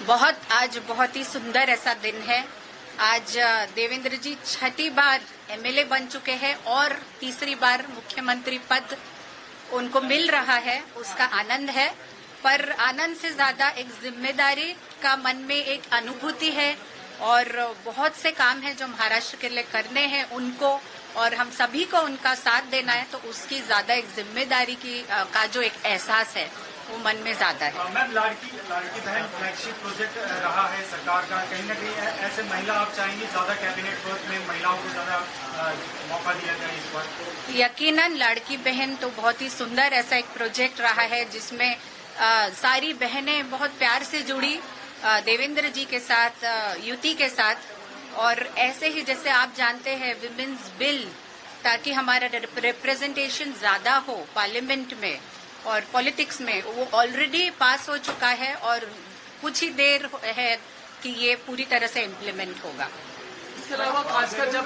आज बहुत ही सुंदर ऐसा दिन है। आज देवेंद्र जी छठी बार एमएलए बन चुके हैं और तीसरी बार मुख्यमंत्री पद उनको मिल रहा है, उसका आनंद है। पर आनंद से ज्यादा एक जिम्मेदारी का मन में एक अनुभूति है और बहुत से काम है जो महाराष्ट्र के लिए करने हैं उनको, और हम सभी को उनका साथ देना है, तो उसकी ज्यादा एक जिम्मेदारी का जो एक एहसास है वो मन में ज्यादा है। मैम, लाड़की बहन फ्लैगशिप प्रोजेक्ट रहा है सरकार का, कहीं न कहीं ऐसे महिला आप चाहेंगी ज्यादा कैबिनेट पोस्ट में महिलाओं को ज्यादा मौका दिया जाए इस बार? यकीनन लाड़की बहन तो बहुत ही सुंदर ऐसा एक प्रोजेक्ट रहा है जिसमें सारी बहनें बहुत प्यार से जुड़ी देवेंद्र जी के साथ, युति के साथ। और ऐसे ही जैसे आप जानते हैं विमेन्स बिल, ताकि हमारा रिप्रेजेंटेशन ज्यादा हो पार्लियामेंट में और पॉलिटिक्स में, वो ऑलरेडी पास हो चुका है और कुछ ही देर है कि ये पूरी तरह से इम्प्लीमेंट होगा। इसके अलावा खासकर जब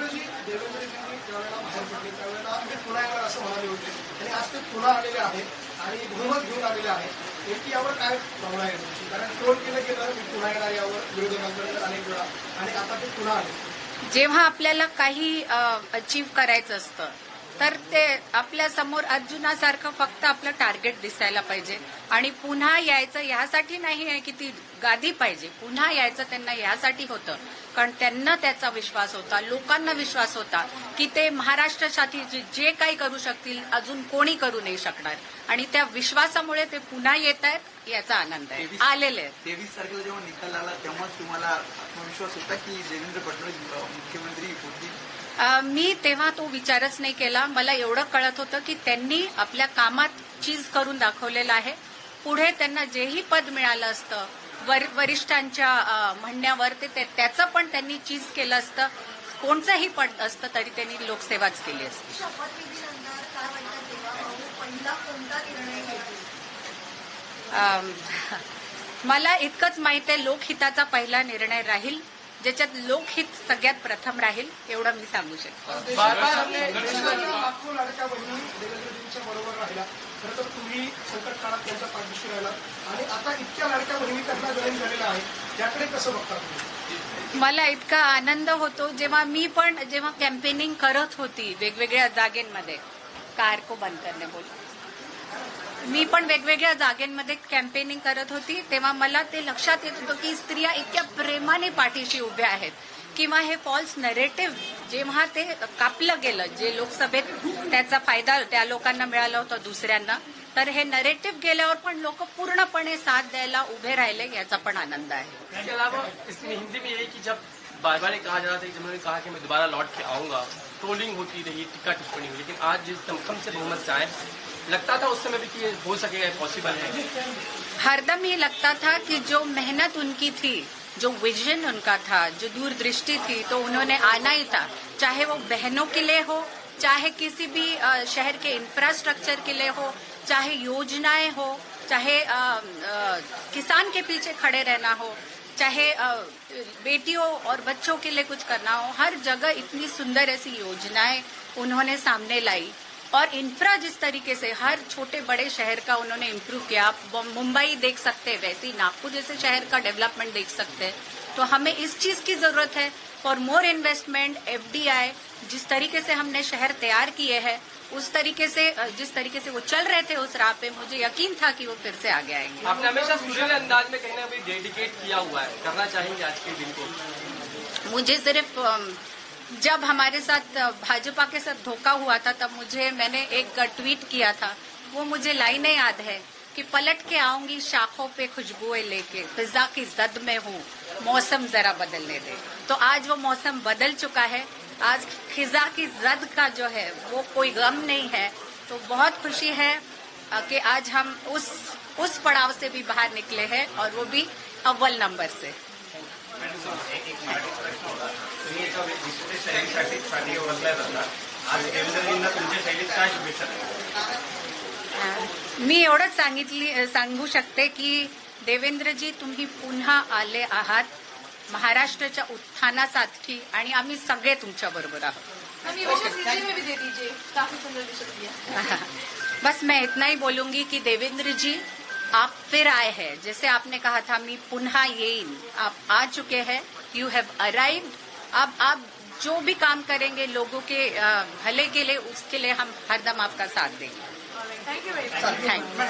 आज ते पुन्हा आलेले आहेत आणि बहुमत घेऊन आलेले आहेत, याची यावर काय भावना आहे तुमची? कारण ट्रोल केलं गेलं की पुन्हा येणार यावर विरोधकांकडे अनेक वेळा, आणि आता ते पुन्हा आले। जेव्हा आपल्याला काही अचीव्ह करायचं असतं तर ते आपल्या समोर अर्जुनासारखं फक्त आपलं टार्गेट दिसायला पाहिजे, आणि पुन्हा यायचं यासाठी नाही आहे की ती गादी पाहिजे, पुन्हा यायचं त्यांना यासाठी होतं कारण त्यांना त्याचा विश्वास होता, लोकांना विश्वास होता की ते महाराष्ट्रासाठी जे काही करू शकतील अजून कोणी करू नाही शकणार, आणि त्या विश्वासामुळे ते पुन्हा येत आहेत, याचा आनंद आहे। आलेले आहेत 23 तारखेला जेव्हा निकाल आला तेव्हाच तुम्हाला आत्मविश्वास होता की देवेंद्र फडणवीस मुख्यमंत्री होतील? मी तेव्हा तो विचारच नाही केला। मला एवढं कळत होतं की त्यांनी आपल्या कामात चीज करून दाखवलेलं आहे, पुढे त्यांना जेही पद मिळालं असतं वरिष्ठांच्या म्हणण्यावर त्याचं पण त्यांनी चीज केलं असतं, कोणतंही पद असतं तरी त्यांनी लोकसेवाच केली असती। मला इतकंच माहिती आहे, लोकहिताचा पहिला निर्णय राहील, ज्याच्यात लोकहित सगळ्यात प्रथम राहील, एवढं मी सांगू शकतो। लाखो लाडक्या बहिणी देवेंद्रजींच्या बरोबर राहिला, खरं तर तुम्ही संकट काळात त्यांच्या पाठीशी राहिला, आणि आता इतक्या लाडक्या बहिणी त्यांना जॉईन झालेल्या आहेत, त्याकडे कसं बघता तुम्ही? मला इतका आनंद होतो जेव्हा कॅम्पेनिंग करत होती वेगवेगळ्या जागेंमध्ये, कार को बंद करणे बोल, मी पण वेगवेगळ्या जागेंमध्ये कॅम्पेनिंग करत होती, तेव्हा मला ते लक्षात येत होतं की स्त्रिया इतक्या प्रेमाने पाठीशी उभ्या आहेत, किंवा हे फॉल्स नरेटिव्ह जेव्हा ते कापलं गेलं, जे लोकसभेत त्याचा फायदा त्या लोकांना मिळाला होता दुसऱ्यांना, तर हे नरेटिव्ह गेल्यावर पण लोक पूर्णपणे साथ द्यायला उभे राहिले, याचा पण आनंद आहे। इसके अलावा इसमें हिंदी में यही कि जब बार बार कहा जा रहा था कि जिन्होंने कहा कि मैं दोबारा लौट के आऊंगा, ट्रोलिंग होती रही, टिक्का टिप्पणी हुई, लेकिन आज जिस दमखम से बहुमत से आए, लगता था उस समय भी कि ये हो सकेगा, पॉसिबल है? हरदम ये लगता था कि जो मेहनत उनकी थी, जो विजन उनका था, जो दूरदृष्टि थी, तो उन्होंने आना ही था, चाहे वो बहनों के लिए हो, चाहे किसी भी शहर के इंफ्रास्ट्रक्चर के लिए हो, चाहे योजनाएं हो, चाहे किसान के पीछे खड़े रहना हो, चाहे बेटियों और बच्चों के लिए कुछ करना हो, हर जगह इतनी सुंदर ऐसी योजनाएं उन्होंने सामने लाई, और इंफ्रा जिस तरीके से हर छोटे बड़े शहर का उन्होंने इम्प्रूव किया। आप मुंबई देख सकते हैं, वैसे ही नागपुर जैसे शहर का डेवलपमेंट देख सकते हैं। तो हमें इस चीज की जरूरत है, फॉर मोर इन्वेस्टमेंट, एफडीआई, जिस तरीके से हमने शहर तैयार किए हैं, उस तरीके से जिस तरीके से वो चल रहे थे उस राह पे, मुझे यकीन था कि वो फिर से आगे आएंगे। आपने हमेशा सुरीले अंदाज में कहीं ना कहीं डेडिकेट किया हुआ है, करना चाहेंगे आज के दिन को? मुझे सिर्फ जब हमारे साथ भाजपा के साथ धोखा हुआ था तब मैंने एक ट्वीट किया था, वो मुझे लाइनें याद है कि पलट के आऊंगी शाखों पे खुशबुएं लेके, फिजा की जद में हूँ, मौसम जरा बदलने दे। तो आज वो मौसम बदल चुका है, आज खिजा की जद का जो है वो कोई गम नहीं है। तो बहुत खुशी है कि आज हम उस पड़ाव से भी बाहर निकले हैं, और वो भी अव्वल नंबर से। मी एवढंच सांगू शकते की देवेंद्रजी, तुम्ही पुन्हा आले आहात महाराष्ट्राच्या उत्थानासाठी, आणि आम्ही सगळे तुमच्या बरोबर आहोत। बस मैं इतना ही बोलूंगी कि देवेंद्र जी आप फिर आए हैं, जैसे आपने कहा था मी पुनः येईन, आप आ चुके हैं, यू हैव अराइव्ड। अब आप जो भी काम करेंगे लोगों के भले के लिए, उसके लिए हम हरदम आपका साथ देंगे। Thank you very much. Thank you.